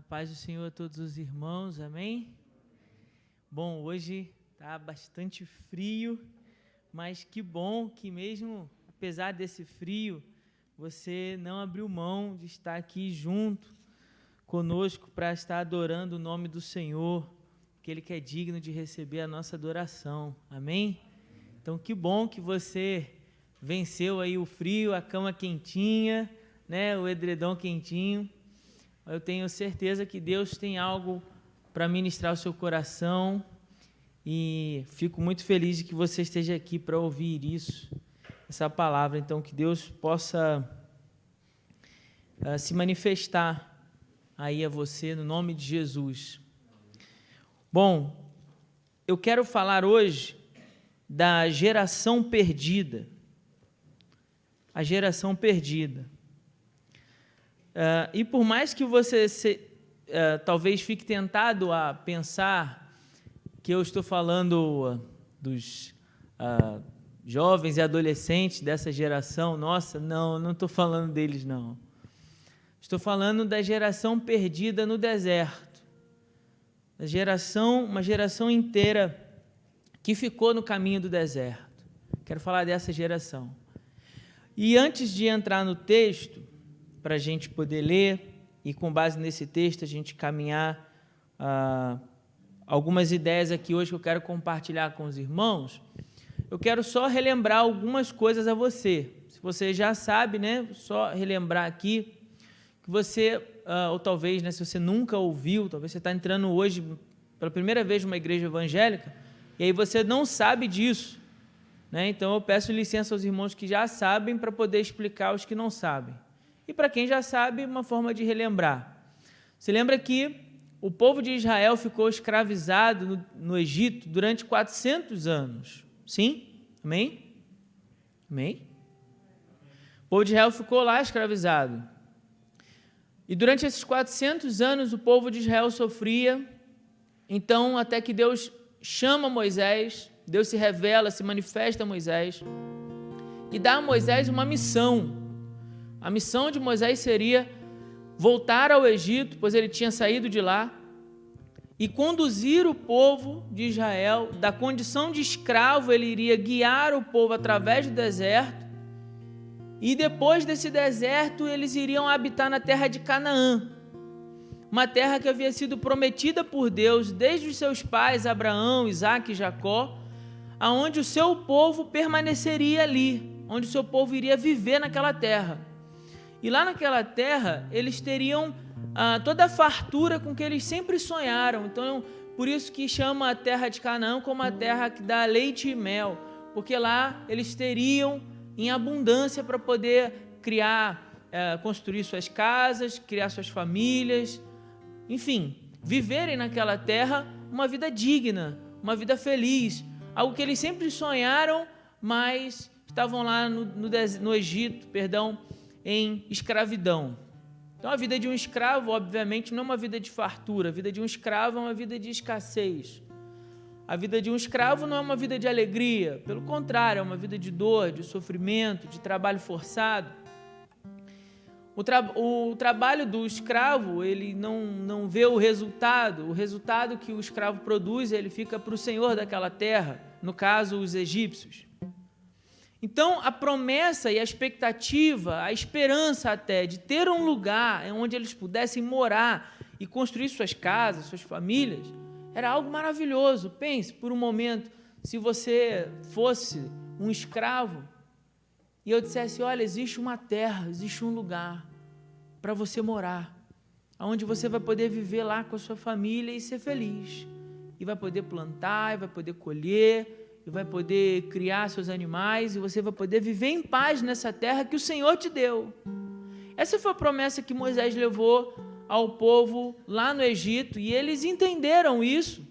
A paz do Senhor a todos os irmãos, amém? Bom, hoje está bastante frio, mas que bom que mesmo apesar desse frio, você não abriu mão de estar aqui junto conosco para estar adorando o nome do Senhor, aquele que é digno de receber a nossa adoração, amém? Então, que bom que você venceu aí o frio, a cama quentinha, né, o edredom quentinho. Eu tenho certeza que Deus tem algo para ministrar o seu coração e fico muito feliz de que você esteja aqui para ouvir isso, essa palavra. Então, que Deus possa se manifestar aí a você no nome de Jesus. Bom, eu quero falar hoje da geração perdida. A geração perdida. E por mais que você talvez fique tentado a pensar que eu estou falando dos jovens e adolescentes dessa geração, nossa, não estou falando deles, não. Estou falando da geração perdida no deserto, uma geração inteira que ficou no caminho do deserto. Quero falar dessa geração. E antes de entrar no texto, para a gente poder ler e, com base nesse texto, a gente caminhar algumas ideias aqui hoje que eu quero compartilhar com os irmãos, eu quero só relembrar algumas coisas a você. Se você já sabe, né, só relembrar aqui que você, ou talvez, né, se você nunca ouviu, talvez você está entrando hoje pela primeira vez numa igreja evangélica e aí você não sabe disso, né? Então eu peço licença aos irmãos que já sabem para poder explicar aos que não sabem. E para quem já sabe, uma forma de relembrar. Você lembra que o povo de Israel ficou escravizado no Egito durante 400 anos. Sim? Amém? Amém? O povo de Israel ficou lá escravizado. E durante esses 400 anos, o povo de Israel sofria. Então, até que Deus chama Moisés, Deus se revela, se manifesta a Moisés e dá a Moisés uma missão. A missão de Moisés seria voltar ao Egito, pois ele tinha saído de lá, e conduzir o povo de Israel da condição de escravo. Ele iria guiar o povo através do deserto, e depois desse deserto eles iriam habitar na terra de Canaã, uma terra que havia sido prometida por Deus desde os seus pais, Abraão, Isaque e Jacó, aonde o seu povo permaneceria ali, onde o seu povo iria viver naquela terra. E lá naquela terra, eles teriam toda a fartura com que eles sempre sonharam. Então, por isso que chama a terra de Canaã como a terra que dá leite e mel, porque lá eles teriam em abundância para poder criar, construir suas casas, criar suas famílias, enfim, viverem naquela terra uma vida digna, uma vida feliz, algo que eles sempre sonharam, mas estavam lá no Egito, em escravidão. Então, a vida de um escravo, obviamente, não é uma vida de fartura. A vida de um escravo é uma vida de escassez. A vida de um escravo não é uma vida de alegria. Pelo contrário, é uma vida de dor, de sofrimento, de trabalho forçado. O trabalho do escravo, ele não vê o resultado. O resultado que o escravo produz, ele fica para o senhor daquela terra, no caso, os egípcios. Então, a promessa e a expectativa, a esperança até de ter um lugar onde eles pudessem morar e construir suas casas, suas famílias, era algo maravilhoso. Pense por um momento, se você fosse um escravo e eu dissesse, olha, existe uma terra, existe um lugar para você morar, onde você vai poder viver lá com a sua família e ser feliz, e vai poder plantar, e vai poder colher, e vai poder criar seus animais, e você vai poder viver em paz nessa terra que o Senhor te deu. Essa foi a promessa que Moisés levou ao povo lá no Egito, e eles entenderam isso.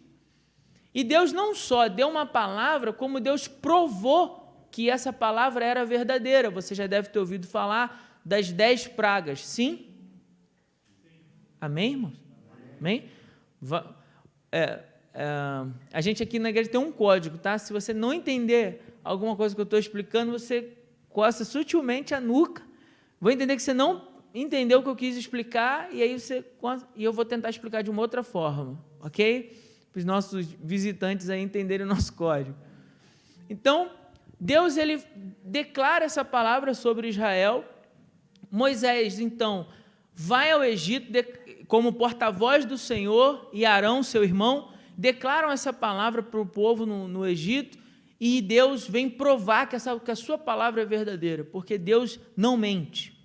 E Deus não só deu uma palavra, como Deus provou que essa palavra era verdadeira. Você já deve ter ouvido falar das 10 pragas, sim? Amém, irmãos? Amém? A gente aqui na igreja tem um código, tá? Se você não entender alguma coisa que eu estou explicando, você coça sutilmente a nuca. Vou entender que você não entendeu o que eu quis explicar, e aí eu vou tentar explicar de uma outra forma, ok? Para os nossos visitantes aí entenderem o nosso código. Então, Deus ele declara essa palavra sobre Israel. Moisés, então, vai ao Egito como porta-voz do Senhor, e Arão, seu irmão, declaram essa palavra para o povo no Egito, e Deus vem provar que a sua palavra é verdadeira, porque Deus não mente.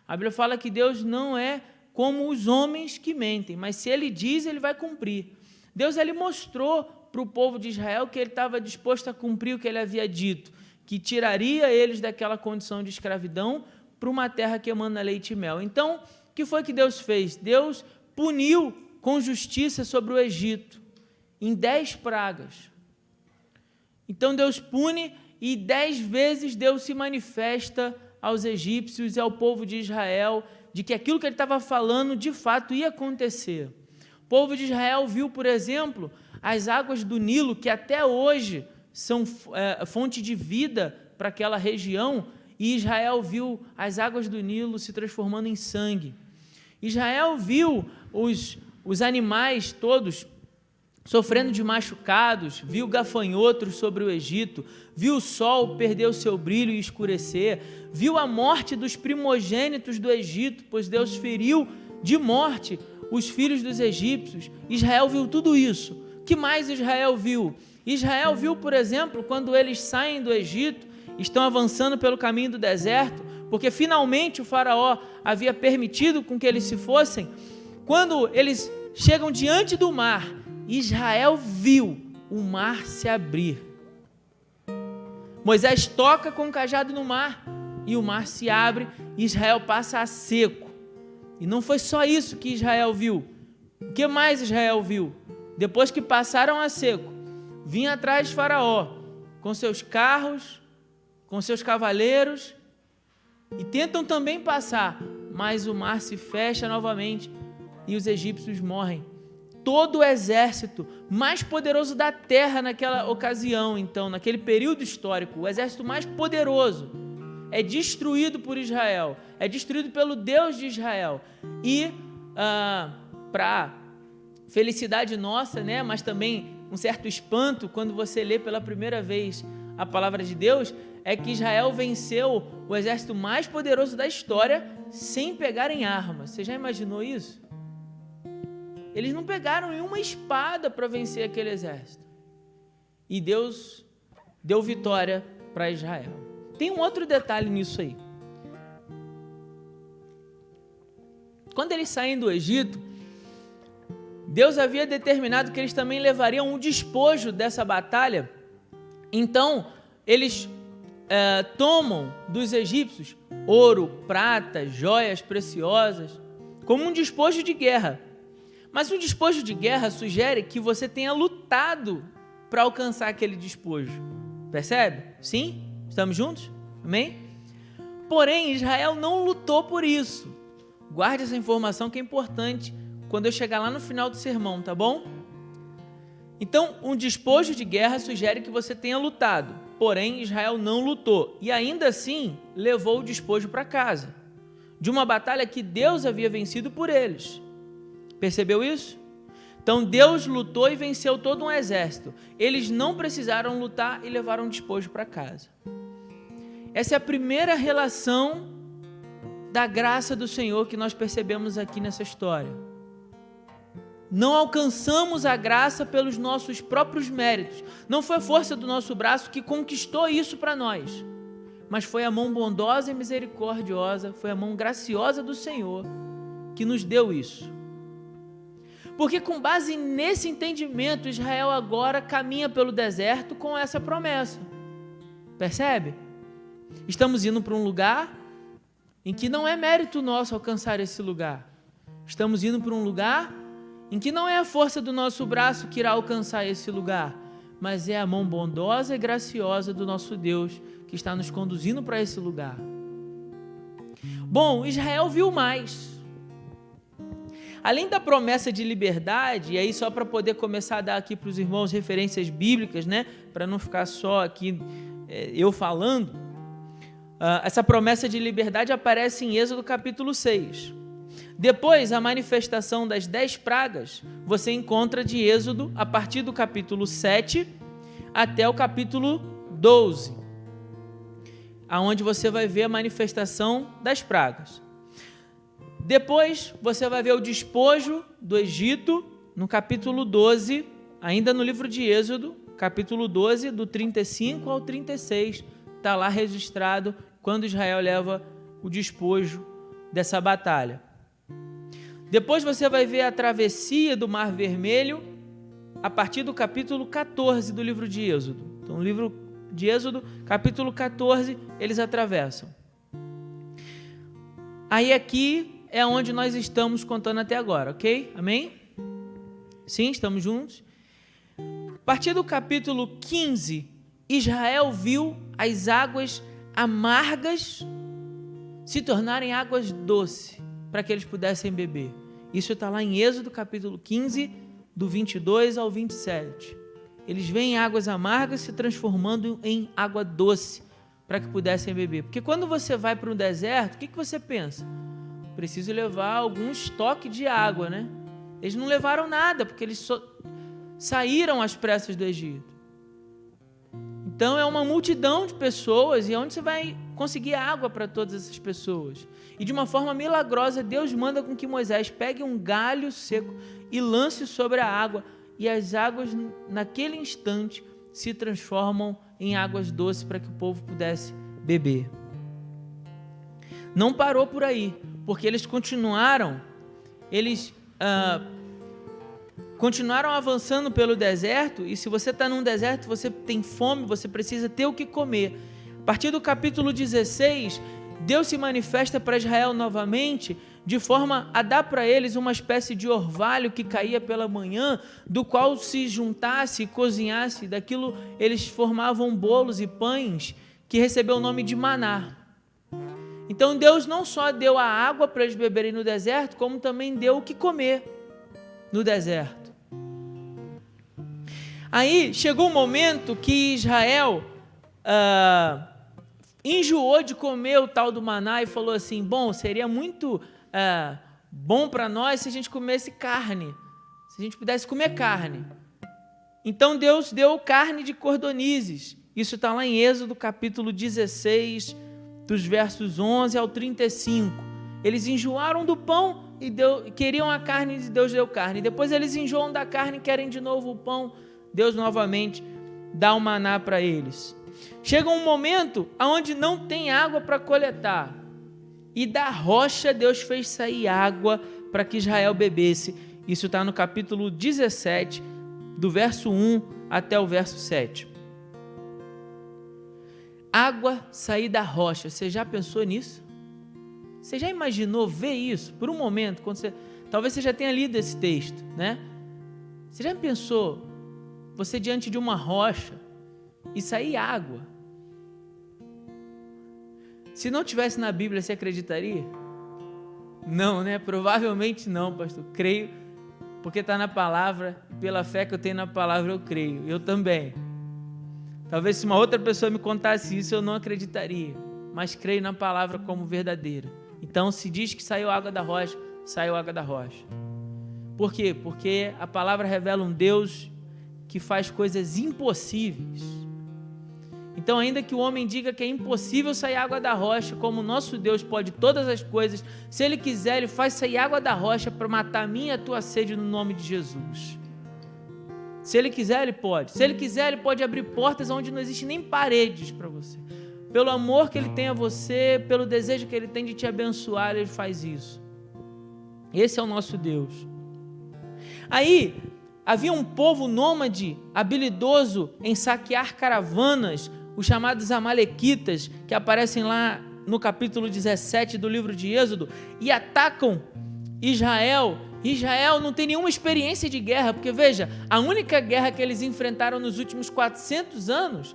A Bíblia fala que Deus não é como os homens que mentem, mas se Ele diz, Ele vai cumprir. Deus ele mostrou para o povo de Israel que Ele estava disposto a cumprir o que Ele havia dito, que tiraria eles daquela condição de escravidão para uma terra que emana leite e mel. Então, o que foi que Deus fez? Deus puniu com justiça sobre o Egito, em 10 pragas. Então Deus pune e 10 vezes Deus se manifesta aos egípcios e ao povo de Israel, de que aquilo que ele estava falando de fato ia acontecer. O povo de Israel viu, por exemplo, as águas do Nilo, que até hoje são fonte de vida para aquela região, e Israel viu as águas do Nilo se transformando em sangue. Israel viu os animais todos sofrendo de machucados, viu gafanhotos sobre o Egito, viu o sol perder o seu brilho e escurecer, viu a morte dos primogênitos do Egito, pois Deus feriu de morte os filhos dos egípcios. Israel viu tudo isso. O que mais Israel viu? Israel viu, por exemplo, quando eles saem do Egito, estão avançando pelo caminho do deserto, porque finalmente o faraó havia permitido com que eles se fossem. Quando eles chegam diante do mar, Israel viu o mar se abrir. Moisés toca com o cajado no mar e o mar se abre e Israel passa a seco. E não foi só isso que Israel viu. O que mais Israel viu? Depois que passaram a seco, vinha atrás de Faraó com seus carros, com seus cavaleiros, e tentam também passar, mas o mar se fecha novamente e os egípcios morrem. Todo o exército mais poderoso da terra naquela ocasião, então, naquele período histórico, o exército mais poderoso, é destruído por Israel, é destruído pelo Deus de Israel. E, para felicidade nossa, né, mas também um certo espanto, quando você lê pela primeira vez a palavra de Deus, é que Israel venceu o exército mais poderoso da história sem pegarem armas. Você já imaginou isso? Eles não pegaram nenhuma espada para vencer aquele exército. E Deus deu vitória para Israel. Tem um outro detalhe nisso aí. Quando eles saem do Egito, Deus havia determinado que eles também levariam um despojo dessa batalha. Então, eles tomam dos egípcios ouro, prata, joias preciosas, como um despojo de guerra. Mas um despojo de guerra sugere que você tenha lutado para alcançar aquele despojo. Percebe? Sim? Estamos juntos? Amém? Porém, Israel não lutou por isso. Guarde essa informação que é importante quando eu chegar lá no final do sermão, tá bom? Então, um despojo de guerra sugere que você tenha lutado. Porém, Israel não lutou e ainda assim levou o despojo para casa, de uma batalha que Deus havia vencido por eles. Percebeu isso? Então Deus lutou e venceu todo um exército. Eles não precisaram lutar e levaram o despojo para casa. Essa é a primeira relação da graça do Senhor que nós percebemos aqui nessa história. Não alcançamos a graça pelos nossos próprios méritos. Não foi a força do nosso braço que conquistou isso para nós, mas foi a mão bondosa e misericordiosa, foi a mão graciosa do Senhor que nos deu isso. Porque com base nesse entendimento, Israel agora caminha pelo deserto com essa promessa. Percebe? Estamos indo para um lugar em que não é mérito nosso alcançar esse lugar. Estamos indo para um lugar em que não é a força do nosso braço que irá alcançar esse lugar, mas é a mão bondosa e graciosa do nosso Deus que está nos conduzindo para esse lugar. Bom, Israel viu mais. Além da promessa de liberdade, e aí só para poder começar a dar aqui para os irmãos referências bíblicas, né, para não ficar só aqui eu falando, essa promessa de liberdade aparece em Êxodo capítulo 6. Depois, a manifestação das 10 pragas, você encontra de Êxodo a partir do capítulo 7 até o capítulo 12, aonde você vai ver a manifestação das pragas. Depois, você vai ver o despojo do Egito, no capítulo 12, ainda no livro de Êxodo, capítulo 12, do 35 ao 36, está lá registrado quando Israel leva o despojo dessa batalha. Depois você vai ver a travessia do Mar Vermelho, a partir do capítulo 14 do livro de Êxodo. Então, o livro de Êxodo, capítulo 14, eles atravessam. Aí aqui é onde nós estamos contando até agora, ok? Amém? Sim, estamos juntos? A partir do capítulo 15, Israel viu as águas amargas se tornarem águas doces, para que eles pudessem beber. Isso está lá em Êxodo capítulo 15, do 22 ao 27. Eles veem águas amargas se transformando em água doce, para que pudessem beber. Porque quando você vai para um deserto, o que você pensa? Preciso levar algum estoque de água, né? Eles não levaram nada, porque eles saíram às pressas do Egito. Então é uma multidão de pessoas, e onde você vai conseguir água para todas essas pessoas? E de uma forma milagrosa, Deus manda com que Moisés pegue um galho seco e lance sobre a água, e as águas naquele instante se transformam em águas doces para que o povo pudesse beber. Não parou por aí, porque eles continuaram avançando pelo deserto, e se você está num deserto, você tem fome, você precisa ter o que comer. A partir do capítulo 16, Deus se manifesta para Israel novamente, de forma a dar para eles uma espécie de orvalho que caía pela manhã, do qual se juntasse e cozinhasse, daquilo eles formavam bolos e pães, que recebeu o nome de maná. Então Deus não só deu a água para eles beberem no deserto, como também deu o que comer no deserto. Aí chegou um momento que Israel enjoou de comer o tal do maná e falou assim: bom, seria muito bom para nós se a gente comesse carne, se a gente pudesse comer carne. Então Deus deu carne de cordonizes. Isso está lá em Êxodo capítulo 16, dos versos 11 ao 35. Eles enjoaram do pão e queriam a carne, e Deus deu carne. Depois eles enjoam da carne e querem de novo o pão. Deus novamente dá o maná para eles. Chega um momento onde não tem água para coletar, e da rocha Deus fez sair água para que Israel bebesse. Isso está no capítulo 17, do verso 1 até o verso 7. Água sair da rocha. Você já pensou nisso? Você já imaginou ver isso por um momento? Talvez você já tenha lido esse texto, né? Você já pensou você diante de uma rocha e sair água? Se não tivesse na Bíblia, você acreditaria? Não, né? Provavelmente não, pastor. Creio, porque está na palavra, pela fé que eu tenho na palavra, eu creio. Eu também. Talvez se uma outra pessoa me contasse isso, eu não acreditaria, mas creio na palavra como verdadeira. Então, se diz que saiu água da rocha, saiu água da rocha. Por quê? Porque a palavra revela um Deus que faz coisas impossíveis. Então, ainda que o homem diga que é impossível sair água da rocha, como o nosso Deus pode todas as coisas, se Ele quiser, Ele faz sair água da rocha para matar a minha e a tua sede no nome de Jesus. Se Ele quiser, Ele pode. Se Ele quiser, Ele pode abrir portas onde não existe nem paredes para você. Pelo amor que Ele tem a você, pelo desejo que Ele tem de te abençoar, Ele faz isso. Esse é o nosso Deus. Aí, havia um povo nômade, habilidoso em saquear caravanas, os chamados amalequitas, que aparecem lá no capítulo 17 do livro de Êxodo, e atacam Israel. Israel não tem nenhuma experiência de guerra, porque veja, a única guerra que eles enfrentaram nos últimos 400 anos,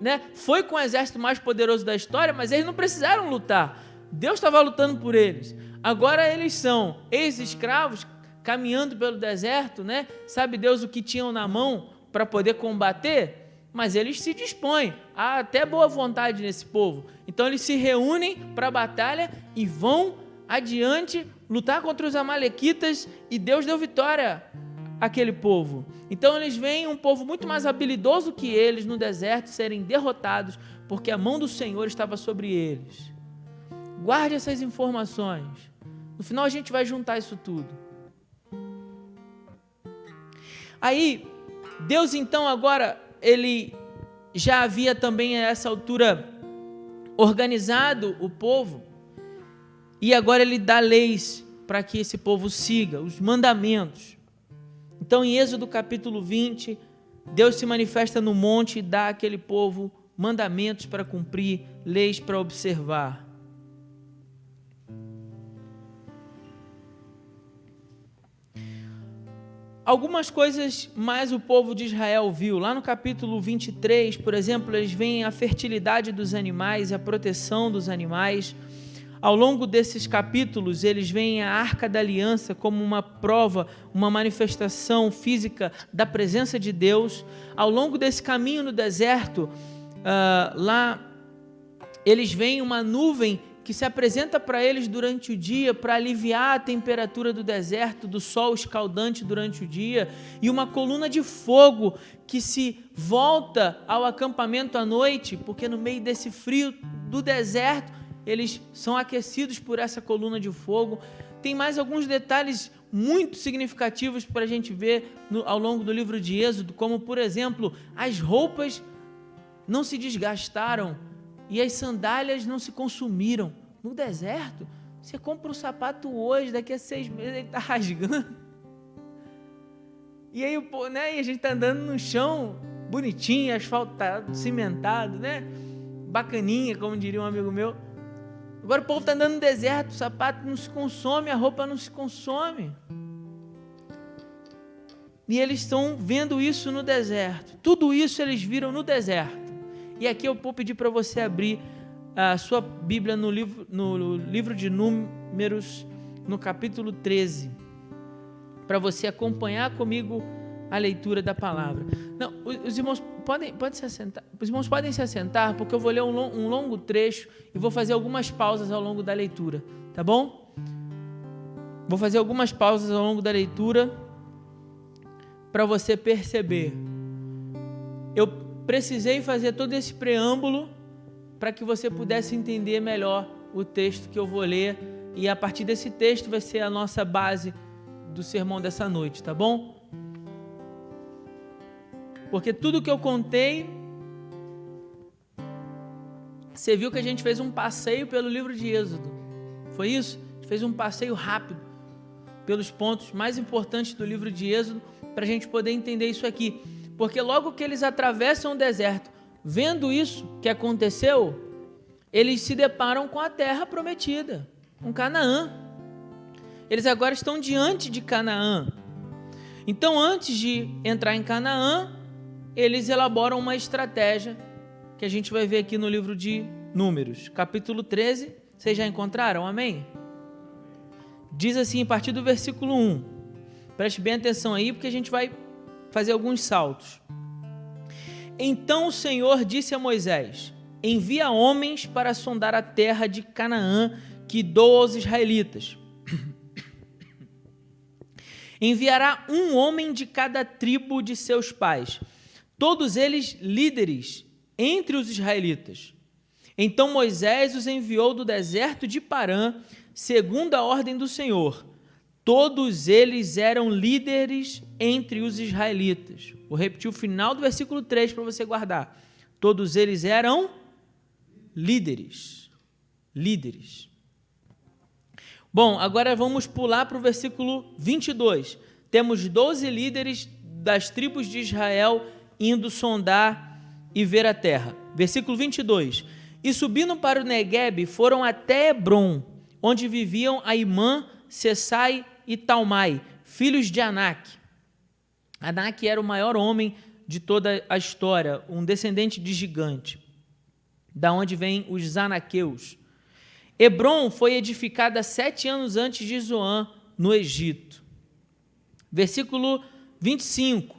né, foi com o exército mais poderoso da história, mas eles não precisaram lutar. Deus estava lutando por eles. Agora eles são ex-escravos, caminhando pelo deserto, né? Sabe Deus o que tinham na mão para poder combater? mas eles se dispõem, há até boa vontade nesse povo. Então eles se reúnem para a batalha e vão adiante lutar contra os amalequitas, e Deus deu vitória àquele povo. Então eles veem um povo muito mais habilidoso que eles no deserto serem derrotados, porque a mão do Senhor estava sobre eles. Guarde essas informações. No final a gente vai juntar isso tudo. Aí, Deus então agora, ele já havia também a essa altura organizado o povo, e agora ele dá leis para que esse povo siga, os mandamentos. Então em Êxodo capítulo 20, Deus se manifesta no monte e dá àquele povo mandamentos para cumprir, leis para observar. Algumas coisas mais o povo de Israel viu. Lá no capítulo 23, por exemplo, eles veem a fertilidade dos animais, a proteção dos animais. Ao longo desses capítulos, eles veem a Arca da Aliança como uma prova, uma manifestação física da presença de Deus. Ao longo desse caminho no deserto, lá eles veem uma nuvem que se apresenta para eles durante o dia para aliviar a temperatura do deserto, do sol escaldante durante o dia, e uma coluna de fogo que se volta ao acampamento à noite, porque no meio desse frio do deserto, eles são aquecidos por essa coluna de fogo. Tem mais alguns detalhes muito significativos para a gente ver ao longo do livro de Êxodo, como, por exemplo, as roupas não se desgastaram e as sandálias não se consumiram. No deserto, você compra um sapato hoje, daqui a 6 meses ele está rasgando. E aí, né, e a gente está andando no chão bonitinho, asfaltado, cimentado, né? Bacaninha, como diria um amigo meu. Agora o povo está andando no deserto, o sapato não se consome, a roupa não se consome. E eles estão vendo isso no deserto. Tudo isso eles viram no deserto. E aqui eu vou pedir para você abrir a sua Bíblia no livro de Números, no capítulo 13, para você acompanhar comigo a leitura da palavra. Não, os irmãos podem se assentar. Os irmãos podem se assentar, porque eu vou ler um longo trecho e vou fazer algumas pausas ao longo da leitura, tá bom? Vou fazer algumas pausas ao longo da leitura para você perceber. Eu precisei fazer todo esse preâmbulo para que você pudesse entender melhor o texto que eu vou ler, e a partir desse texto vai ser a nossa base do sermão dessa noite, tá bom? Porque tudo que eu contei, você viu que a gente fez um passeio pelo livro de Êxodo, foi isso? A gente fez um passeio rápido pelos pontos mais importantes do livro de Êxodo, para a gente poder entender isso aqui. Porque logo que eles atravessam o deserto, vendo isso que aconteceu, eles se deparam com a terra prometida, com Canaã. Eles agora estão diante de Canaã. Então, antes de entrar em Canaã, eles elaboram uma estratégia que a gente vai ver aqui no livro de Números, capítulo 13. Vocês já encontraram? Amém? Diz assim, a partir do versículo 1. Preste bem atenção aí, porque a gente vai fazer alguns saltos. Então o Senhor disse a Moisés: envia homens para sondar a terra de Canaã, que dou aos israelitas. Enviará um homem de cada tribo de seus pais, todos eles líderes entre os israelitas. Então Moisés os enviou do deserto de Parã, segundo a ordem do Senhor. Todos eles eram líderes entre os israelitas. Vou repetir o final do versículo 3 para você guardar. Todos eles eram líderes. Líderes. Bom, agora vamos pular para o versículo 22. Temos 12 líderes das tribos de Israel indo sondar e ver a terra. Versículo 22. E subindo para o Neguebe, foram até Hebrom, onde viviam Aimã, Sessai e Talmai, filhos de Anak. Anak era o maior homem de toda a história, um descendente de gigante, da onde vêm os anaqueus. Hebrom foi edificada 7 anos antes de Zoan, no Egito. Versículo 25.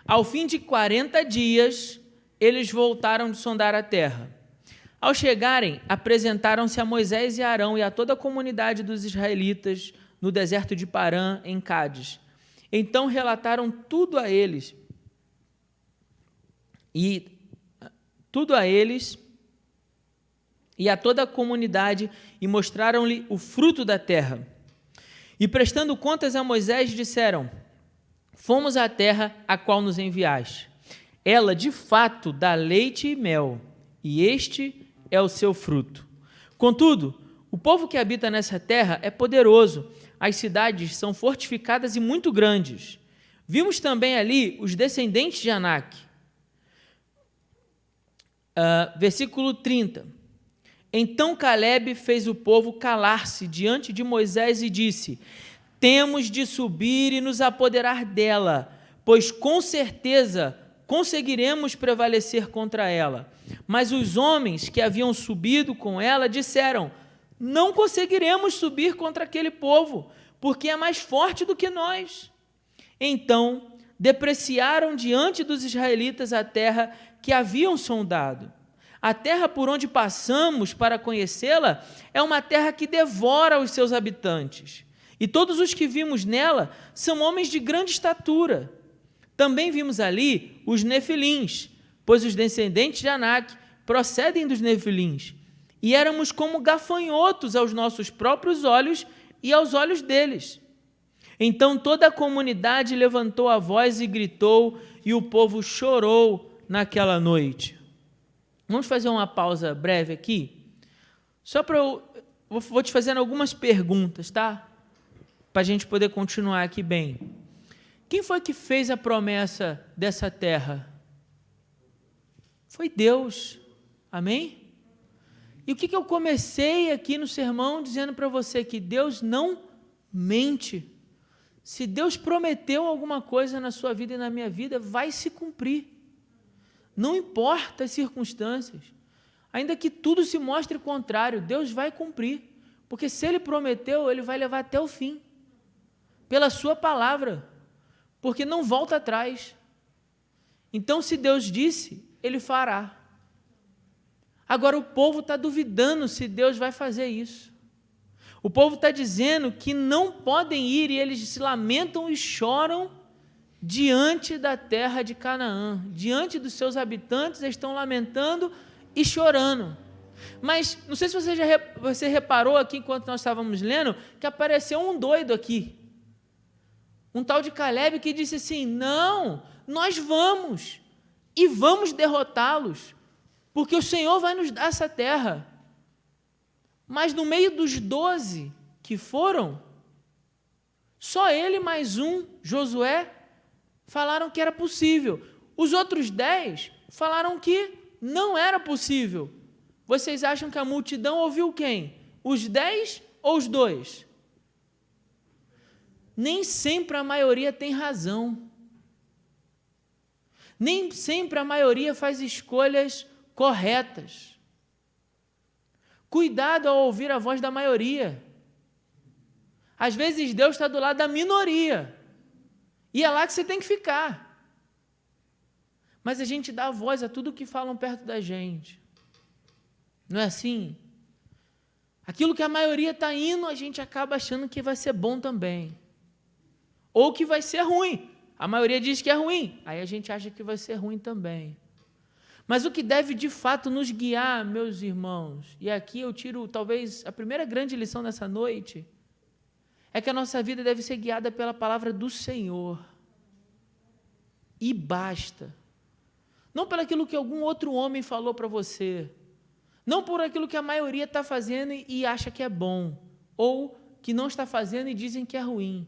Ao fim de 40 dias, eles voltaram de sondar a terra. Ao chegarem, apresentaram-se a Moisés e Arão e a toda a comunidade dos israelitas no deserto de Parã, em Cádiz. Então relataram tudo a eles e a toda a comunidade e mostraram-lhe o fruto da terra. E prestando contas a Moisés, disseram: fomos à terra a qual nos enviaste. Ela, de fato, dá leite e mel, e este é o seu fruto. Contudo, o povo que habita nessa terra é poderoso, as cidades são fortificadas e muito grandes. Vimos também ali os descendentes de Anak. Versículo 30. Então Calebe fez o povo calar-se diante de Moisés e disse: temos de subir e nos apoderar dela, pois com certeza conseguiremos prevalecer contra ela. Mas os homens que haviam subido com ela disseram: não conseguiremos subir contra aquele povo, porque é mais forte do que nós. Então depreciaram diante dos israelitas a terra que haviam sondado. A terra por onde passamos para conhecê-la é uma terra que devora os seus habitantes. E todos os que vimos nela são homens de grande estatura. Também vimos ali os nefilins, pois os descendentes de Anak procedem dos nefilins. E éramos como gafanhotos aos nossos próprios olhos e aos olhos deles. Então toda a comunidade levantou a voz e gritou, e o povo chorou naquela noite. Vamos fazer uma pausa breve aqui, só para vou te fazendo algumas perguntas, tá? Para a gente poder continuar aqui bem. Quem foi que fez a promessa dessa terra? Foi Deus, amém? E o que eu comecei aqui no sermão dizendo para você? Que Deus não mente. Se Deus prometeu alguma coisa na sua vida e na minha vida, vai se cumprir. Não importa as circunstâncias, ainda que tudo se mostre contrário, Deus vai cumprir, porque se Ele prometeu, Ele vai levar até o fim, pela sua palavra, porque não volta atrás. Então, se Deus disse, Ele fará. Agora, o povo está duvidando se Deus vai fazer isso. O povo está dizendo que não podem ir, e eles se lamentam e choram diante da terra de Canaã, diante dos seus habitantes, eles estão lamentando e chorando. Mas, não sei se você reparou aqui, enquanto nós estávamos lendo, que apareceu um doido aqui, um tal de Calebe, que disse assim: não, nós vamos, e vamos derrotá-los, porque o Senhor vai nos dar essa terra. Mas no meio dos 12 que foram, só ele mais um, Josué, falaram que era possível. Os outros 10 falaram que não era possível. Vocês acham que a multidão ouviu quem? Os 10 ou os 2? Nem sempre a maioria tem razão. Nem sempre a maioria faz escolhas corretas. Cuidado ao ouvir a voz da maioria. Às vezes Deus está do lado da minoria. E é lá que você tem que ficar. Mas a gente dá voz a tudo que falam perto da gente. Não é assim? Aquilo que a maioria está indo, a gente acaba achando que vai ser bom também. Ou que vai ser ruim. A maioria diz que é ruim. Aí a gente acha que vai ser ruim também. Mas o que deve de fato nos guiar, meus irmãos, e aqui eu tiro talvez a primeira grande lição dessa noite, é que a nossa vida deve ser guiada pela palavra do Senhor. E basta. Não por aquilo que algum outro homem falou para você. Não por aquilo que a maioria está fazendo e acha que é bom. Ou que não está fazendo e dizem que é ruim.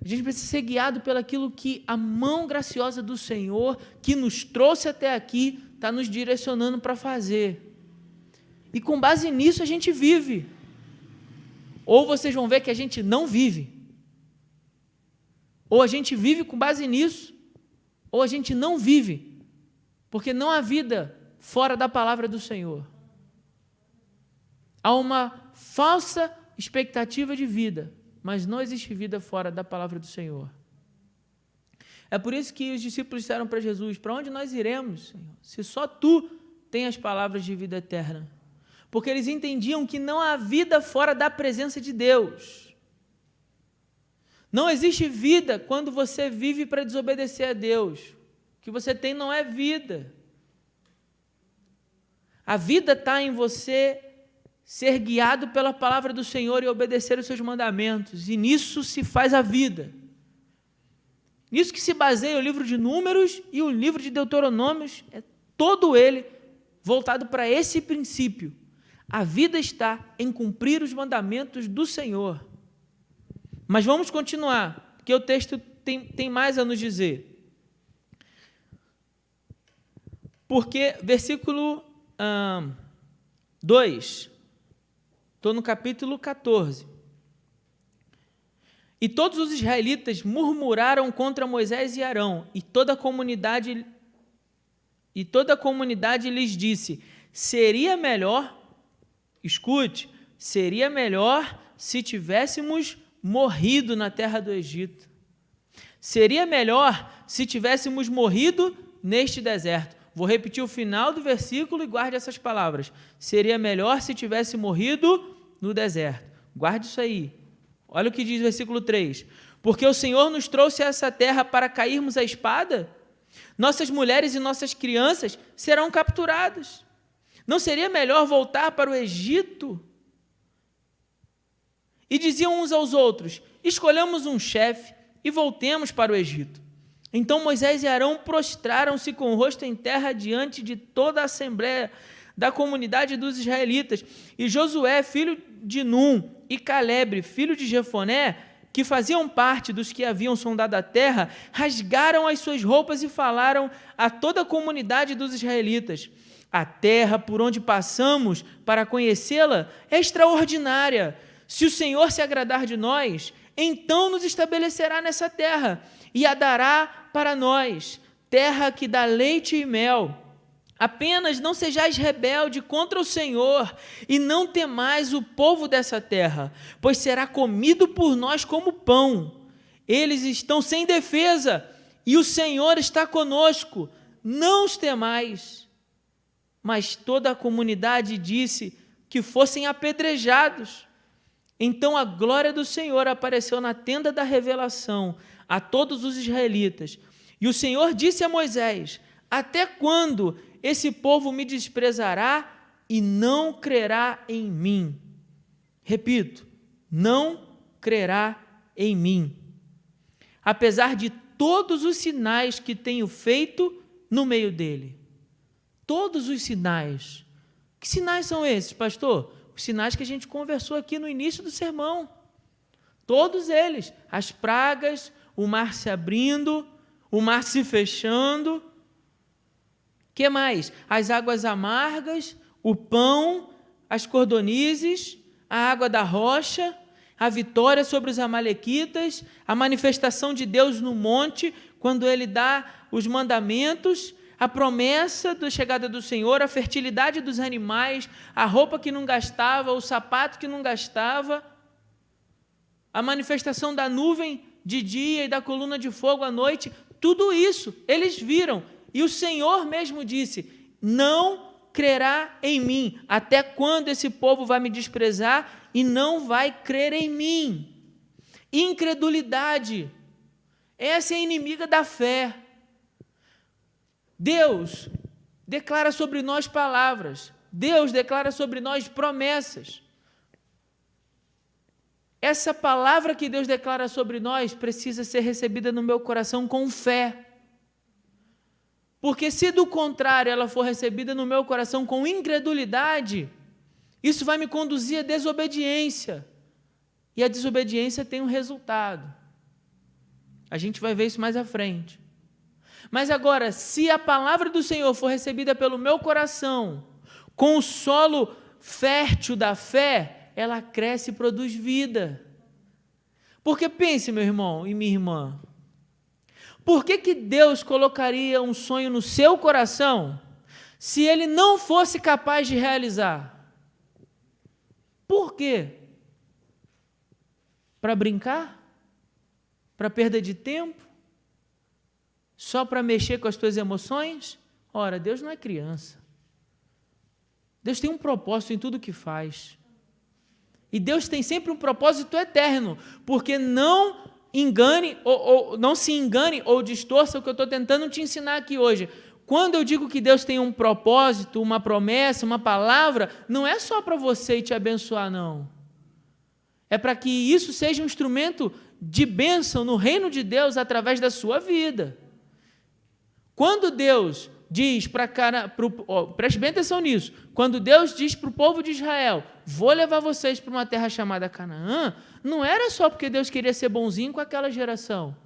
A gente precisa ser guiado pelaquilo que a mão graciosa do Senhor, que nos trouxe até aqui, está nos direcionando para fazer. E com base nisso a gente vive. Ou vocês vão ver que a gente não vive. Ou a gente vive com base nisso, ou a gente não vive, porque não há vida fora da palavra do Senhor. Há uma falsa expectativa de vida, mas não existe vida fora da palavra do Senhor. É por isso que os discípulos disseram para Jesus: para onde nós iremos, Senhor, se só Tu tens as palavras de vida eterna? Porque eles entendiam que não há vida fora da presença de Deus. Não existe vida quando você vive para desobedecer a Deus. O que você tem não é vida. A vida está em você ser guiado pela palavra do Senhor e obedecer os seus mandamentos. E nisso se faz a vida. Nisso que se baseia o livro de Números e o livro de Deuteronômios, é todo ele voltado para esse princípio. A vida está em cumprir os mandamentos do Senhor. Mas vamos continuar, porque o texto tem mais a nos dizer. Porque, versículo 2, estou no capítulo 14. E todos os israelitas murmuraram contra Moisés e Arão, e toda a comunidade lhes disse: seria melhor, escute, seria melhor se tivéssemos morrido na terra do Egito. Seria melhor se tivéssemos morrido neste deserto. Vou repetir o final do versículo e guarde essas palavras. Seria melhor se tivesse morrido no deserto. Guarde isso aí. Olha o que diz o versículo 3. Porque o Senhor nos trouxe a essa terra para cairmos à espada? Nossas mulheres e nossas crianças serão capturadas. Não seria melhor voltar para o Egito? E diziam uns aos outros: escolhamos um chefe e voltemos para o Egito. Então Moisés e Arão prostraram-se com o rosto em terra diante de toda a assembleia da comunidade dos israelitas. E Josué, filho de Num, e Calebe, filho de Jefoné, que faziam parte dos que haviam sondado a terra, rasgaram as suas roupas e falaram a toda a comunidade dos israelitas: a terra por onde passamos para conhecê-la é extraordinária. Se o Senhor se agradar de nós, então nos estabelecerá nessa terra e a dará para nós, terra que dá leite e mel. Apenas não sejais rebelde contra o Senhor e não temais o povo dessa terra, pois será comido por nós como pão. Eles estão sem defesa e o Senhor está conosco. Não os temais. Mas toda a comunidade disse que fossem apedrejados. Então a glória do Senhor apareceu na tenda da revelação a todos os israelitas. E o Senhor disse a Moisés: até quando esse povo me desprezará e não crerá em mim? Repito, não crerá em mim, apesar de todos os sinais que tenho feito no meio dele. Todos os sinais. Que sinais são esses, pastor? Os sinais que a gente conversou aqui no início do sermão. Todos eles. As pragas, o mar se abrindo, o mar se fechando. O que mais? As águas amargas, o pão, as cordonizes, a água da rocha, a vitória sobre os amalequitas, a manifestação de Deus no monte, quando Ele dá os mandamentos, a promessa da chegada do Senhor, a fertilidade dos animais, a roupa que não gastava, o sapato que não gastava, a manifestação da nuvem de dia e da coluna de fogo à noite, tudo isso eles viram. E o Senhor mesmo disse: não crerá em mim. Até quando esse povo vai me desprezar e não vai crer em mim? Incredulidade. Essa é a inimiga da fé. Deus declara sobre nós palavras. Deus declara sobre nós promessas. Essa palavra que Deus declara sobre nós precisa ser recebida no meu coração com fé. Porque se do contrário ela for recebida no meu coração com incredulidade, isso vai me conduzir à desobediência. E a desobediência tem um resultado. A gente vai ver isso mais à frente. Mas agora, se a palavra do Senhor for recebida pelo meu coração, com o solo fértil da fé, ela cresce e produz vida. Porque pense, meu irmão e minha irmã, por que Deus colocaria um sonho no seu coração se Ele não fosse capaz de realizar? Por quê? Para brincar? Para perda de tempo? Só para mexer com as tuas emoções? Ora, Deus não é criança. Deus tem um propósito em tudo que faz. E Deus tem sempre um propósito eterno, porque não engane, ou não se engane ou distorça o que eu estou tentando te ensinar aqui hoje. Quando eu digo que Deus tem um propósito, uma promessa, uma palavra, não é só para você e te abençoar, não. É para que isso seja um instrumento de bênção no reino de Deus através da sua vida. Quando Deus diz preste bem atenção nisso, quando Deus diz para o povo de Israel, vou levar vocês para uma terra chamada Canaã, não era só porque Deus queria ser bonzinho com aquela geração,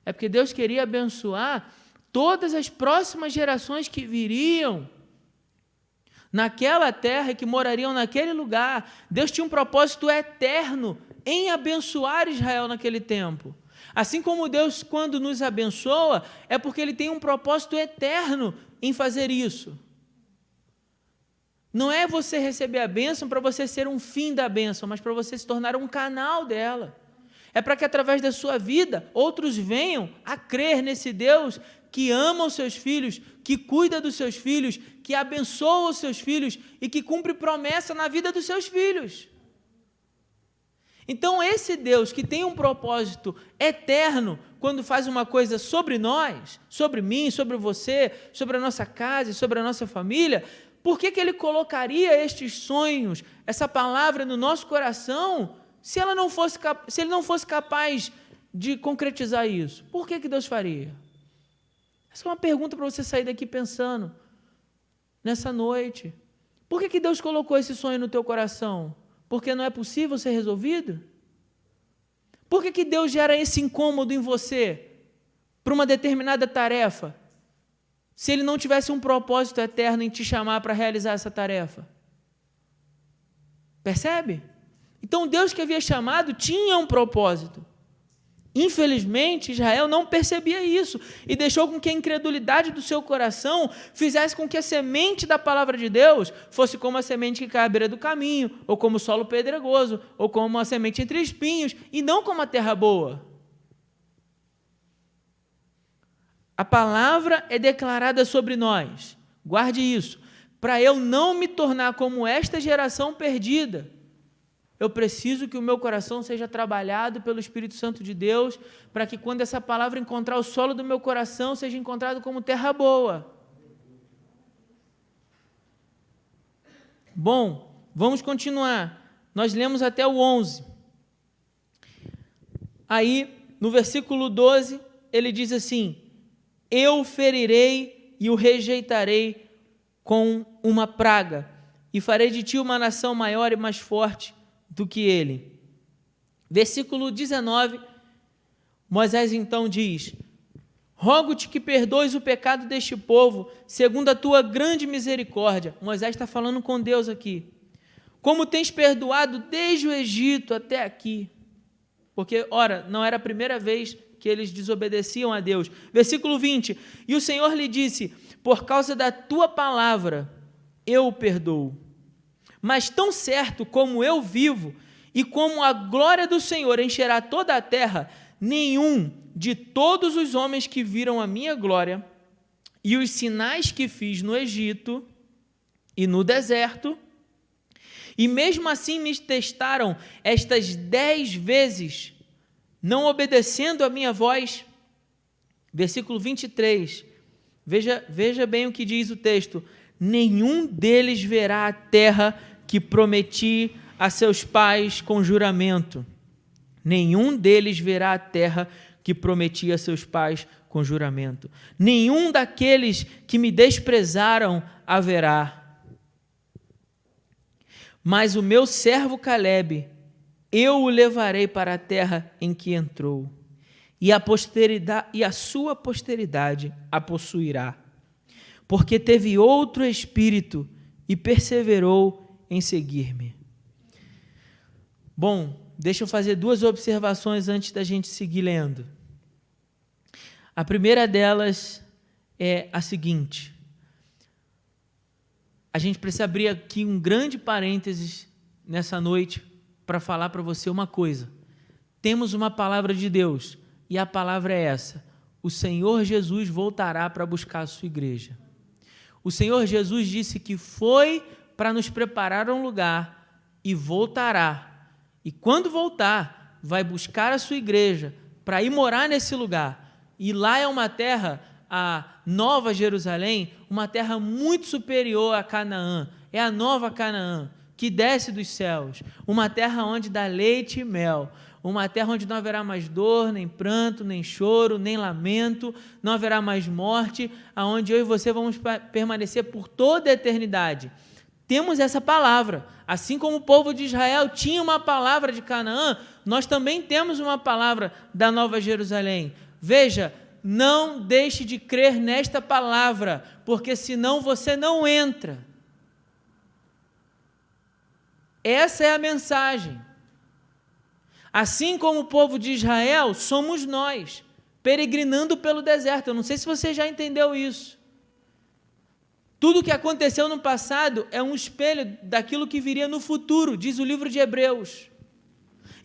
é porque Deus queria abençoar todas as próximas gerações que viriam naquela terra e que morariam naquele lugar. Deus tinha um propósito eterno em abençoar Israel naquele tempo. Assim como Deus, quando nos abençoa, é porque Ele tem um propósito eterno em fazer isso. Não é você receber a bênção para você ser um fim da bênção, mas para você se tornar um canal dela. É para que através da sua vida, outros venham a crer nesse Deus que ama os seus filhos, que cuida dos seus filhos, que abençoa os seus filhos e que cumpre promessa na vida dos seus filhos. Então, esse Deus que tem um propósito eterno, quando faz uma coisa sobre nós, sobre mim, sobre você, sobre a nossa casa, sobre a nossa família, por que Ele colocaria estes sonhos, essa palavra no nosso coração, se Ele não fosse capaz de concretizar isso? Por que Deus faria? Essa é uma pergunta para você sair daqui pensando nessa noite. Por que Deus colocou esse sonho no teu coração? Porque não é possível ser resolvido? Por que Deus gera esse incômodo em você para uma determinada tarefa, se Ele não tivesse um propósito eterno em te chamar para realizar essa tarefa? Percebe? Então Deus que havia chamado tinha um propósito. Infelizmente, Israel não percebia isso e deixou com que a incredulidade do seu coração fizesse com que a semente da palavra de Deus fosse como a semente que cai à beira do caminho, ou como o solo pedregoso, ou como a semente entre espinhos, e não como a terra boa. A palavra é declarada sobre nós, guarde isso, para eu não me tornar como esta geração perdida. Eu preciso que o meu coração seja trabalhado pelo Espírito Santo de Deus, para que quando essa palavra encontrar o solo do meu coração, seja encontrado como terra boa. Bom, vamos continuar. Nós lemos até o 11. Aí, no versículo 12, ele diz assim: eu o ferirei e o rejeitarei com uma praga, e farei de ti uma nação maior e mais forte do que ele. Versículo 19, Moisés então diz: rogo-te que perdoes o pecado deste povo, segundo a tua grande misericórdia. Moisés está falando com Deus aqui. Como tens perdoado desde o Egito até aqui. Porque, ora, não era a primeira vez que eles desobedeciam a Deus. Versículo 20, e o Senhor lhe disse: por causa da tua palavra, eu o perdoo. Mas tão certo como eu vivo, e como a glória do Senhor encherá toda a terra, nenhum de todos os homens que viram a minha glória, e os sinais que fiz no Egito e no deserto, e mesmo assim me testaram estas 10 vezes, não obedecendo a minha voz. Versículo 23, veja bem o que diz o texto: nenhum deles verá a terra que prometi a seus pais com juramento. Nenhum deles verá a terra que prometi a seus pais com juramento. Nenhum daqueles que me desprezaram haverá. Mas o meu servo Calebe, eu o levarei para a terra em que entrou, e a sua posteridade a possuirá, porque teve outro espírito e perseverou em seguir-me. Bom, deixa eu fazer 2 observações antes da gente seguir lendo. A primeira delas é a seguinte: a gente precisa abrir aqui um grande parênteses nessa noite para falar para você uma coisa. Temos uma palavra de Deus, e a palavra é essa: o Senhor Jesus voltará para buscar a sua igreja. O Senhor Jesus disse que foi para nos preparar um lugar e voltará. E quando voltar, vai buscar a sua igreja para ir morar nesse lugar. E lá é uma terra, a Nova Jerusalém, uma terra muito superior a Canaã. É a nova Canaã, que desce dos céus. Uma terra onde dá leite e mel. Uma terra onde não haverá mais dor, nem pranto, nem choro, nem lamento, não haverá mais morte, aonde eu e você vamos permanecer por toda a eternidade. Temos essa palavra. Assim como o povo de Israel tinha uma palavra de Canaã, nós também temos uma palavra da Nova Jerusalém. Veja, não deixe de crer nesta palavra, porque senão você não entra. Essa é a mensagem. Assim como o povo de Israel, somos nós, peregrinando pelo deserto. Eu não sei se você já entendeu isso. Tudo o que aconteceu no passado é um espelho daquilo que viria no futuro, diz o livro de Hebreus.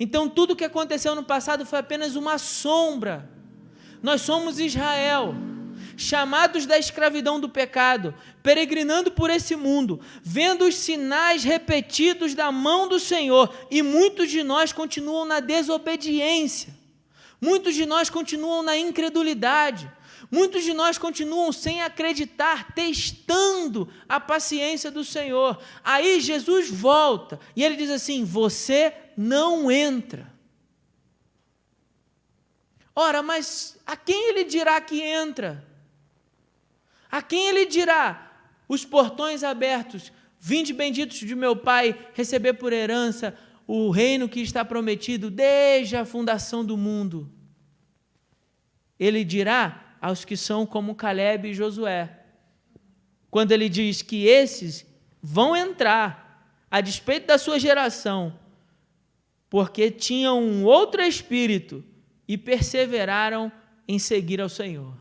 Então, tudo o que aconteceu no passado foi apenas uma sombra. Nós somos Israel, chamados da escravidão do pecado, peregrinando por esse mundo, vendo os sinais repetidos da mão do Senhor, e muitos de nós continuam na desobediência, muitos de nós continuam na incredulidade, muitos de nós continuam sem acreditar, testando a paciência do Senhor. Aí Jesus volta, e ele diz assim: você não entra. Ora, mas a quem ele dirá que entra? A quem ele dirá? Os portões abertos, vinde benditos de meu Pai, receber por herança o reino que está prometido desde a fundação do mundo. Ele dirá aos que são como Caleb e Josué, quando ele diz que esses vão entrar, a despeito da sua geração, porque tinham um outro espírito e perseveraram em seguir ao Senhor.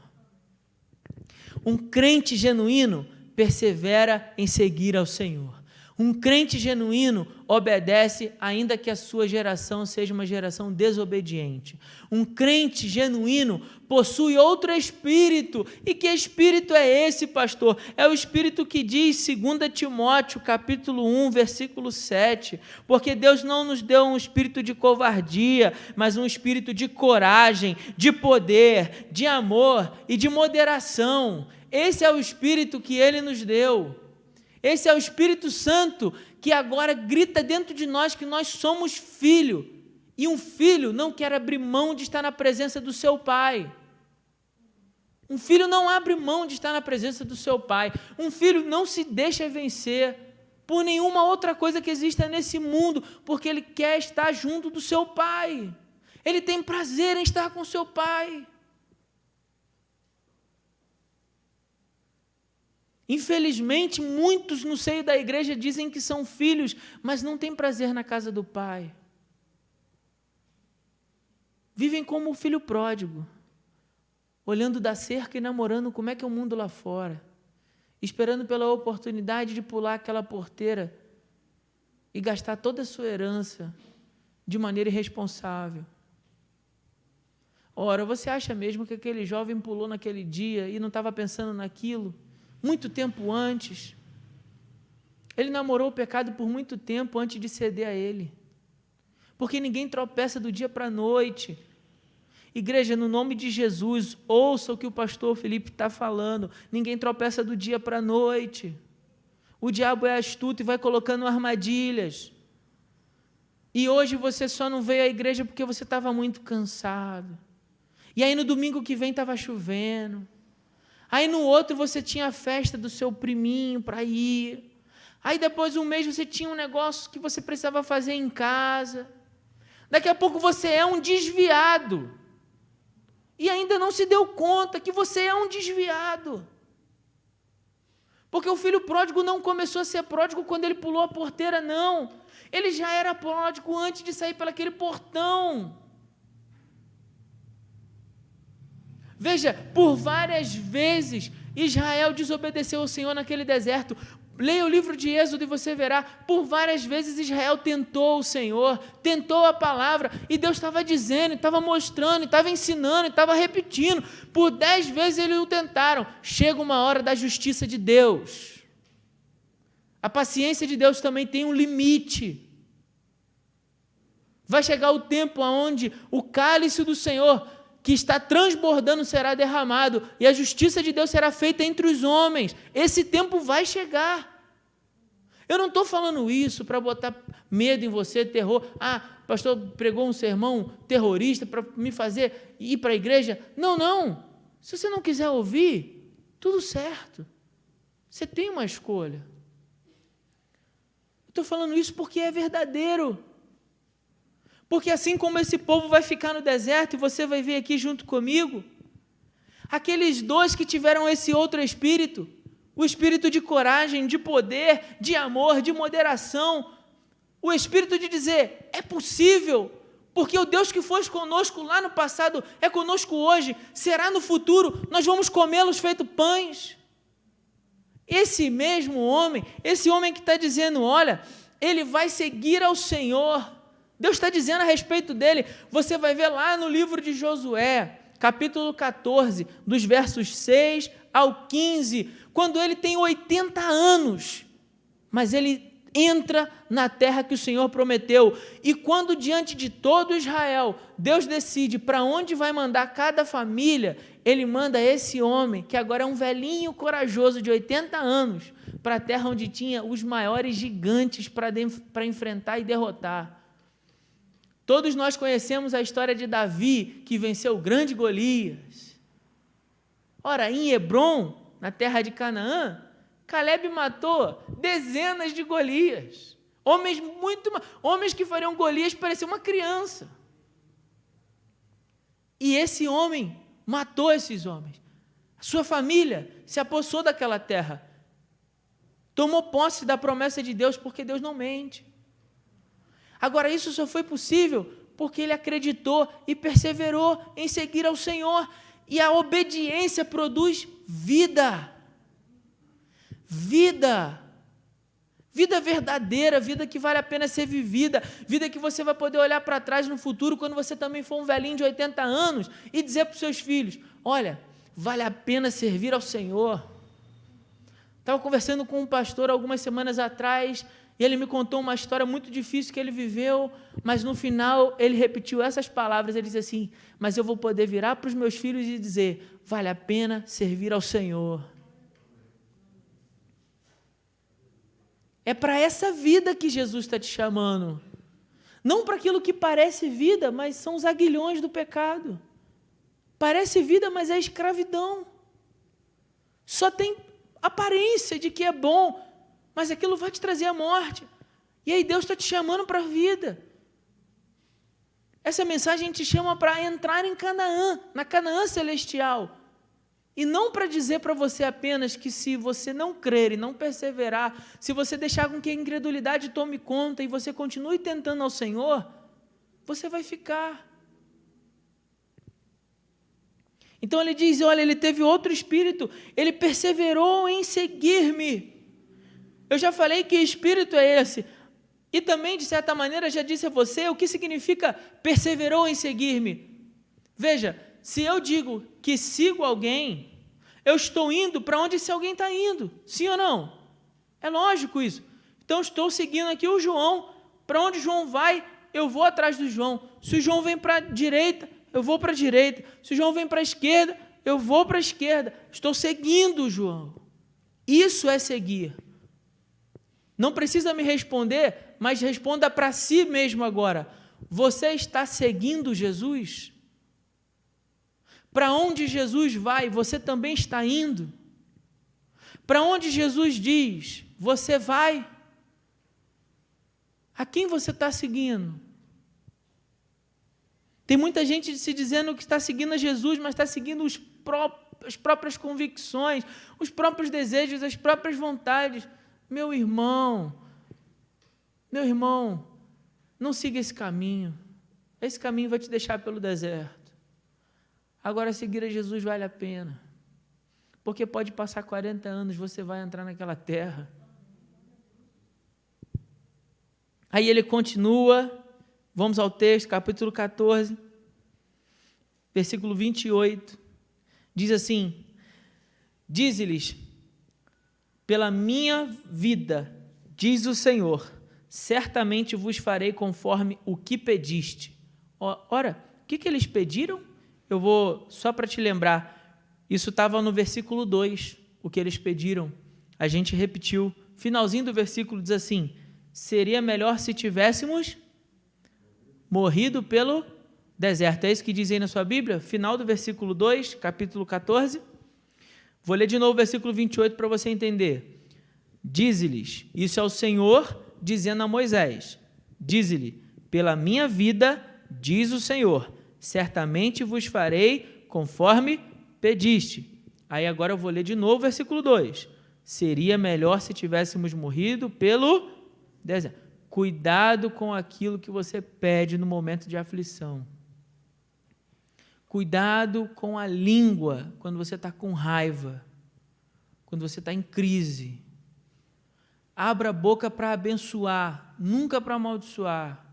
Um crente genuíno persevera em seguir ao Senhor. Um crente genuíno obedece, ainda que a sua geração seja uma geração desobediente. Um crente genuíno possui outro espírito. E que espírito é esse, pastor? É o espírito que diz, 2 Timóteo, capítulo 1, versículo 7, porque Deus não nos deu um espírito de covardia, mas um espírito de coragem, de poder, de amor e de moderação. Esse é o espírito que Ele nos deu. Esse é o Espírito Santo que agora grita dentro de nós que nós somos filho. E um filho não quer abrir mão de estar na presença do seu pai. Um filho não abre mão de estar na presença do seu pai. Um filho não se deixa vencer por nenhuma outra coisa que exista nesse mundo, porque ele quer estar junto do seu pai. Ele tem prazer em estar com o seu pai. Infelizmente, muitos no seio da igreja dizem que são filhos, mas não têm prazer na casa do pai. Vivem como o filho pródigo, olhando da cerca e namorando como é que é o mundo lá fora, esperando pela oportunidade de pular aquela porteira e gastar toda a sua herança de maneira irresponsável. Ora, você acha mesmo que aquele jovem pulou naquele dia e não estava pensando naquilo? Muito tempo antes, ele namorou o pecado por muito tempo antes de ceder a ele, porque ninguém tropeça do dia para a noite. Igreja, no nome de Jesus, ouça o que o pastor Felipe está falando, ninguém tropeça do dia para a noite. O diabo é astuto e vai colocando armadilhas, e hoje você só não veio à igreja porque você estava muito cansado, e aí no domingo que vem estava chovendo, aí no outro você tinha a festa do seu priminho para ir. Aí depois um mês você tinha um negócio que você precisava fazer em casa. Daqui a pouco você é um desviado. E ainda não se deu conta que você é um desviado. Porque o filho pródigo não começou a ser pródigo quando ele pulou a porteira, não. Ele já era pródigo antes de sair pelaquele portão. Veja, por várias vezes Israel desobedeceu ao Senhor naquele deserto. Leia o livro de Êxodo e você verá, por várias vezes Israel tentou o Senhor, tentou a palavra, e Deus estava dizendo, estava mostrando, estava ensinando, estava repetindo. Por 10 vezes eles o tentaram. Chega uma hora da justiça de Deus. A paciência de Deus também tem um limite. Vai chegar o tempo onde o cálice do Senhor, que está transbordando, será derramado, e a justiça de Deus será feita entre os homens. Esse tempo vai chegar. Eu não estou falando isso para botar medo em você, terror. O pastor pregou um sermão terrorista para me fazer ir para a igreja. Não, não. Se você não quiser ouvir, tudo certo. Você tem uma escolha. Estou falando isso porque é verdadeiro. Porque assim como esse povo vai ficar no deserto, e você vai ver aqui junto comigo, aqueles 2 que tiveram esse outro espírito, o espírito de coragem, de poder, de amor, de moderação, o espírito de dizer, é possível, porque o Deus que foi conosco lá no passado, é conosco hoje, será no futuro, nós vamos comê-los feito pães. Esse mesmo homem, esse homem que está dizendo, olha, ele vai seguir ao Senhor, Deus está dizendo a respeito dele, você vai ver lá no livro de Josué, capítulo 14, dos versos 6 ao 15, quando ele tem 80 anos, mas ele entra na terra que o Senhor prometeu, e quando diante de todo Israel, Deus decide para onde vai mandar cada família, ele manda esse homem, que agora é um velhinho corajoso de 80 anos, para a terra onde tinha os maiores gigantes para enfrentar e derrotar. Todos nós conhecemos a história de Davi, que venceu o grande Golias. Ora, em Hebrom, na terra de Canaã, Caleb matou dezenas de Golias. Homens que fariam Golias parecer uma criança. E esse homem matou esses homens. A sua família se apossou daquela terra. Tomou posse da promessa de Deus, porque Deus não mente. Agora, isso só foi possível porque ele acreditou e perseverou em seguir ao Senhor. E a obediência produz vida. Vida. Vida verdadeira, vida que vale a pena ser vivida, vida que você vai poder olhar para trás no futuro, quando você também for um velhinho de 80 anos, e dizer para os seus filhos, olha, vale a pena servir ao Senhor. Estava conversando com um pastor algumas semanas atrás, e ele me contou uma história muito difícil que ele viveu, mas no final ele repetiu essas palavras, ele disse assim, mas eu vou poder virar para os meus filhos e dizer, vale a pena servir ao Senhor. É para essa vida que Jesus está te chamando, não para aquilo que parece vida, mas são os aguilhões do pecado. Parece vida, mas é escravidão. Só tem aparência de que é bom, mas aquilo vai te trazer a morte. E aí Deus está te chamando para a vida. Essa mensagem te chama para entrar em Canaã, na Canaã celestial. E não para dizer para você apenas que se você não crer e não perseverar, se você deixar com que a incredulidade tome conta e você continue tentando ao Senhor, você vai ficar. Então ele diz, olha, ele teve outro espírito, ele perseverou em seguir-me. Eu já falei que espírito é esse, e também, de certa maneira, já disse a você o que significa perseverou em seguir-me. Veja, se eu digo que sigo alguém, eu estou indo para onde esse alguém está indo, sim ou não? É lógico isso. Então, estou seguindo aqui o João, para onde o João vai, eu vou atrás do João. Se o João vem para a direita, eu vou para a direita. Se o João vem para a esquerda, eu vou para a esquerda. Estou seguindo o João. Isso é seguir. Não precisa me responder, mas responda para si mesmo agora. Você está seguindo Jesus? Para onde Jesus vai, você também está indo? Para onde Jesus diz, você vai? A quem você está seguindo? Tem muita gente se dizendo que está seguindo a Jesus, mas está seguindo as próprias convicções, os próprios desejos, as próprias vontades. Meu irmão, não siga esse caminho. Esse caminho vai te deixar pelo deserto. Agora, seguir a Jesus vale a pena. Porque pode passar 40 anos, você vai entrar naquela terra. Aí ele continua, vamos ao texto, capítulo 14, versículo 28, diz assim: dize-lhes, pela minha vida, diz o Senhor, certamente vos farei conforme o que pediste. Ora, o que eles pediram? Eu vou, só para te lembrar, isso estava no versículo 2, o que eles pediram. A gente repetiu, finalzinho do versículo diz assim: seria melhor se tivéssemos morrido pelo deserto. É isso que diz aí na sua Bíblia? Final do versículo 2, capítulo 14. Vou ler de novo o versículo 28 para você entender. Dize-lhes, isso é o Senhor dizendo a Moisés, dize-lhe, pela minha vida, diz o Senhor, certamente vos farei conforme pediste. Aí agora eu vou ler de novo o versículo 2. Seria melhor se tivéssemos morrido pelo deserto. Cuidado com aquilo que você pede no momento de aflição. Cuidado com a língua quando você está com raiva, quando você está em crise. Abra a boca para abençoar, nunca para amaldiçoar.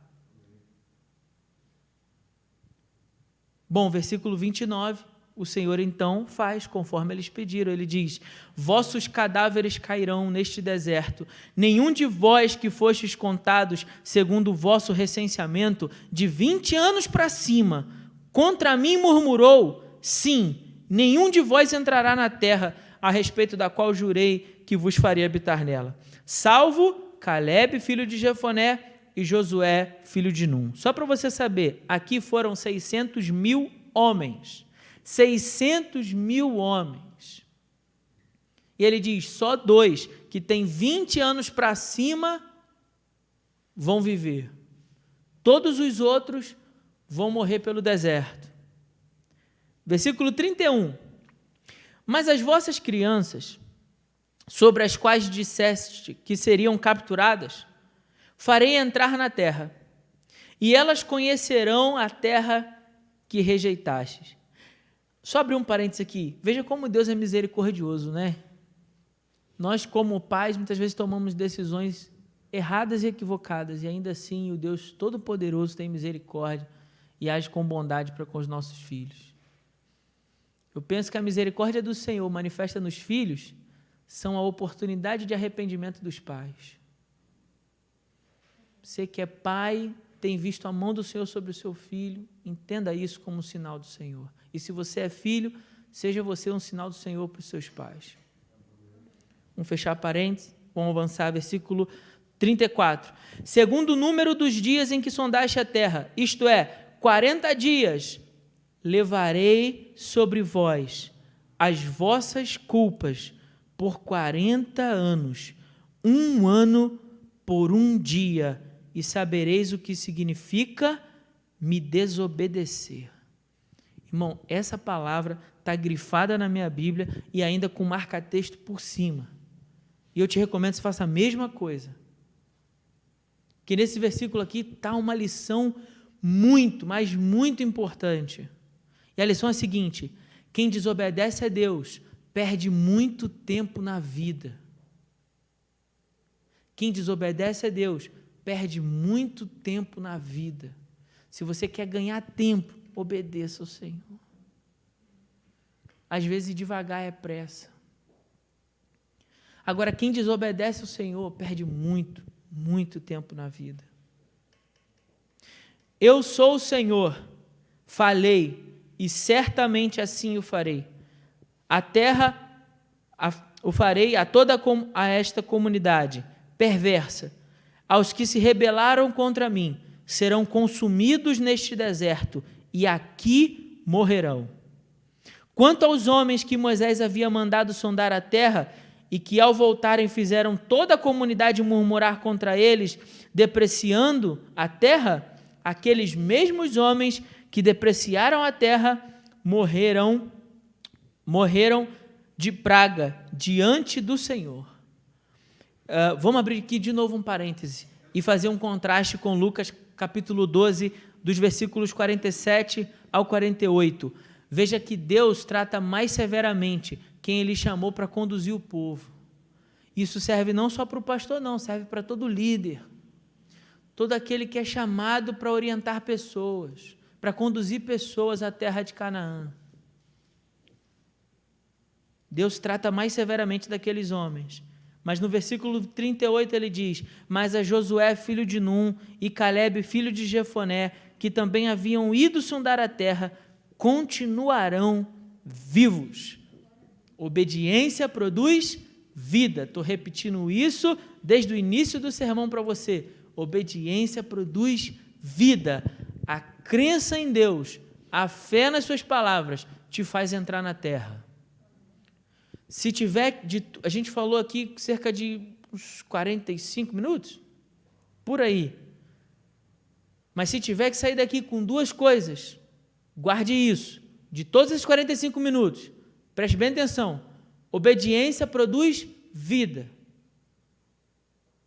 Bom, versículo 29, o Senhor então faz conforme eles pediram. Ele diz: vossos cadáveres cairão neste deserto. Nenhum de vós que fostes contados, segundo o vosso recenseamento, de 20 anos para cima, contra mim murmurou, sim, nenhum de vós entrará na terra a respeito da qual jurei que vos faria habitar nela, salvo Calebe, filho de Jefoné, e Josué, filho de Num. Só para você saber, aqui foram 600.000 homens. 600.000 homens. E ele diz, só 2 que têm 20 anos para cima vão viver. Todos os outros vão morrer pelo deserto. Versículo 31. Mas as vossas crianças, sobre as quais disseste que seriam capturadas, farei entrar na terra, e elas conhecerão a terra que rejeitastes. Só abrir um parênteses aqui. Veja como Deus é misericordioso, né? Nós, como pais, muitas vezes tomamos decisões erradas e equivocadas, e ainda assim o Deus Todo-Poderoso tem misericórdia e age com bondade para com os nossos filhos. Eu penso que a misericórdia do Senhor manifesta nos filhos são a oportunidade de arrependimento dos pais. Você que é pai, tem visto a mão do Senhor sobre o seu filho, entenda isso como um sinal do Senhor. E se você é filho, seja você um sinal do Senhor para os seus pais. Vamos fechar parênteses, vamos avançar, versículo 34. Segundo o número dos dias em que sondaste a terra, isto é, 40 dias, levarei sobre vós as vossas culpas por 40 anos, 1 ano por 1 dia, e sabereis o que significa me desobedecer. Irmão, essa palavra está grifada na minha Bíblia e ainda com marca-texto por cima. E eu te recomendo que você faça a mesma coisa. Que nesse versículo aqui está uma lição muito, mas muito importante. E a lição é a seguinte: quem desobedece a Deus perde muito tempo na vida. Quem desobedece a Deus perde muito tempo na vida. Se você quer ganhar tempo, obedeça ao Senhor. Às vezes devagar é pressa. Agora, quem desobedece ao Senhor perde muito, muito tempo na vida. Eu sou o Senhor, falei, e certamente assim o farei. A terra o farei a toda a esta comunidade perversa. Aos que se rebelaram contra mim, serão consumidos neste deserto, e aqui morrerão. Quanto aos homens que Moisés havia mandado sondar a terra, e que ao voltarem fizeram toda a comunidade murmurar contra eles, depreciando a terra, aqueles mesmos homens que depreciaram a terra morreram de praga diante do Senhor. Vamos abrir aqui de novo um parêntese e fazer um contraste com Lucas capítulo 12, dos versículos 47 ao 48. Veja que Deus trata mais severamente quem Ele chamou para conduzir o povo. Isso serve não só para o pastor, não, serve para todo líder. todo aquele que é chamado para orientar pessoas, para conduzir pessoas à terra de Canaã. Deus trata mais severamente daqueles homens. Mas no versículo 38 ele diz: mas a Josué, filho de Num, e Calebe, filho de Jefoné, que também haviam ido sondar a terra, continuarão vivos. Obediência produz vida. Estou repetindo isso desde o início do sermão para você. Obediência produz vida. A crença em Deus, a fé nas suas palavras, te faz entrar na terra. Se tiver, a gente falou aqui cerca de uns 45 minutos, por aí. Mas se tiver que sair daqui com duas coisas, guarde isso. De todos esses 45 minutos, preste bem atenção. Obediência produz vida.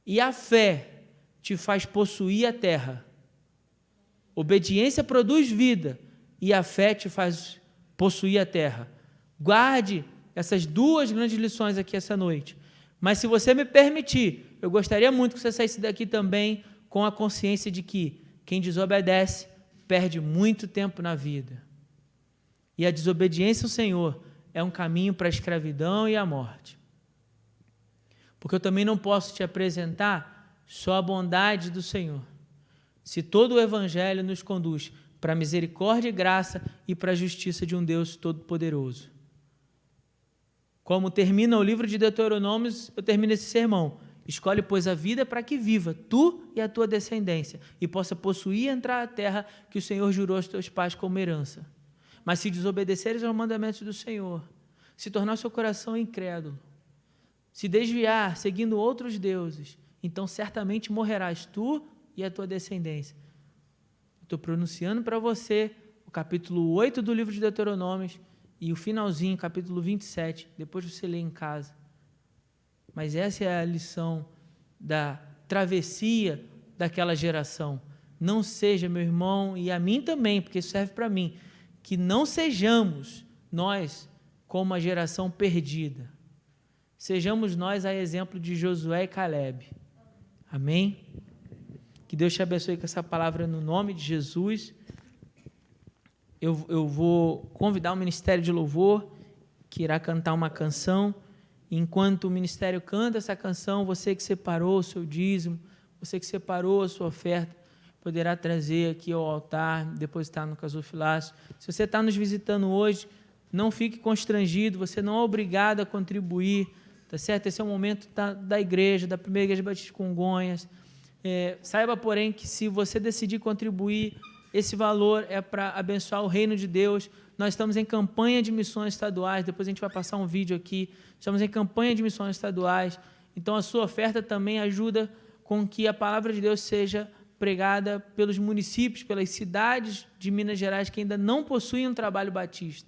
E a fé te faz possuir a terra. Obediência produz vida. E a fé te faz possuir a terra. Guarde essas duas grandes lições aqui essa noite. Mas se você me permitir, eu gostaria muito que você saísse daqui também com a consciência de que quem desobedece perde muito tempo na vida. E a desobediência ao Senhor é um caminho para a escravidão e a morte. Porque eu também não posso te apresentar só a bondade do Senhor. Se todo o Evangelho nos conduz para a misericórdia e graça e para a justiça de um Deus todo-poderoso. Como termina o livro de Deuteronômios, eu termino esse sermão. Escolhe, pois, a vida para que viva, tu e a tua descendência, e possa possuir e entrar à terra que o Senhor jurou aos teus pais como herança. Mas se desobedeceres aos mandamentos do Senhor, se tornar seu coração incrédulo, se desviar seguindo outros deuses, então certamente morrerás tu e a tua descendência. Estou pronunciando para você o capítulo 8 do livro de Deuteronômios, e o finalzinho, capítulo 27, depois você lê em casa. Mas essa é a lição da travessia daquela geração. Não seja, meu irmão, e a mim também, porque isso serve para mim, que não sejamos nós como a geração perdida. Sejamos nós a exemplo de Josué e Calebe. Amém? Que Deus te abençoe com essa palavra no nome de Jesus. Eu vou convidar o Ministério de Louvor, que irá cantar uma canção. Enquanto o Ministério canta essa canção, você que separou o seu dízimo, você que separou a sua oferta, poderá trazer aqui ao altar, depositar no gasofilácio. Se você está nos visitando hoje, não fique constrangido, você não é obrigado a contribuir, tá certo? Esse é o momento da igreja, da primeira igreja batista de Congonhas. Saiba, porém, que se você decidir contribuir, esse valor é para abençoar o reino de Deus. Nós estamos em campanha de missões estaduais, depois a gente vai passar um vídeo aqui. Estamos em campanha de missões estaduais, então a sua oferta também ajuda com que a palavra de Deus seja pregada pelos municípios, pelas cidades de Minas Gerais que ainda não possuem um trabalho batista.